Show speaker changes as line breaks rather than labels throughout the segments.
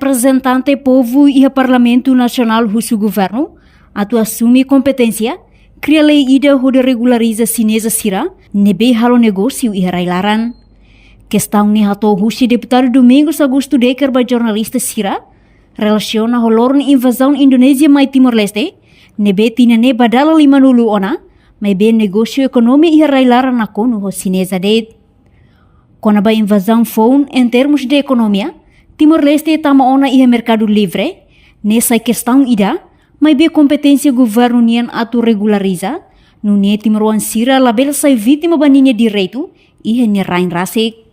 representante povo e a Parlamento Nacional Russo Governo atu assume competência cria lei ida roda regulariza sinesa sira nebe halo negócio e railaran. Questão ni hato Russo deputado Domingos Augusto Dekker ba jornalista sira relaciona holorn invasão Indonésia mai Timor-Leste nebe tinane badala 50 ona mai be negócio ekonomi e railaran na kono ho sinesa det. Quando a invasão foi em termos de economia, Timor-Leste tama ona ia mercado livre, nessa questão ida, mas be competência governo nian atu regulariza, no nie Timor-Wan sira label sai vítima baninha direito e hanya rain rasik.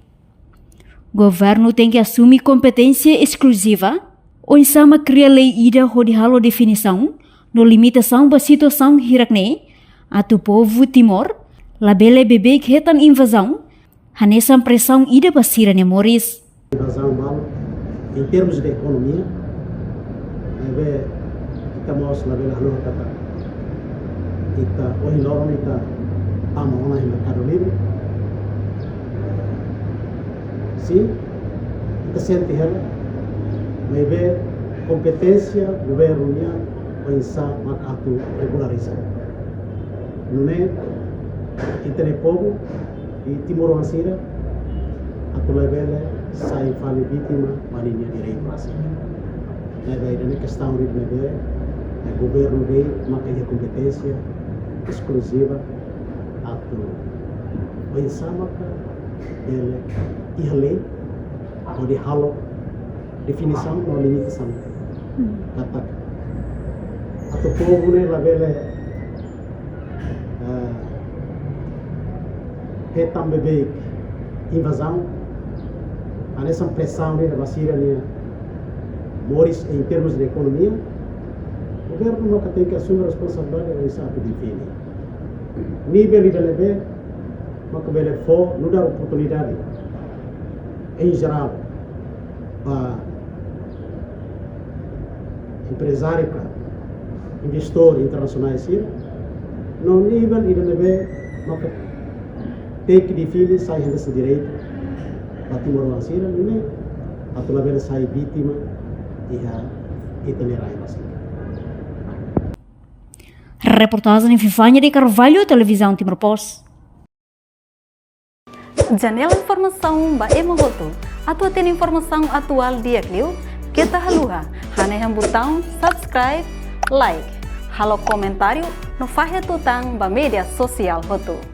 Governo tem que assumir competência exclusiva, ou sama cria lei ida ho di halo definição, no limitação ba situação hirakne, atu povo Timor, labele bebe ketan invasão, hanesam pressão ida basira ne Moris.
Invasão mal, em termos de economia, kita mau label halo kata kita ohiloron kita amona em mercado livre. Sim, kita sente ela, mas competência governo nia pensa makatu regulariza. Não é kita ne povo e Timor-Wan sira atau label sai fale vítima maninha direito assim. Daí questão de o governo de uma competência exclusiva atau pensar ele e a lei ou de halo definição ou limitação kata atau povo ne labele retam bebê invasão a nessa pressão de basira ne Moris em termos de economia, o governo nunca tem que assumir a responsabilidade de sabe defender. Nível de leve, mas que ele for não dar oportunidade em geral para empresário, investidor internacionais no nível de leve, mas que tem que defender sai desse direito para Timor-Wan sira, não é? A tua vez sai vítima
Reportagem Fifanya de Carvalho, Televisão Timor-Post.
Janela informação ba emogoto. Atua tem informação atual dia kliu. Kita haluha. Hane botão subscribe, like. Halo comentário no fahe tutang ba media sosial hotu.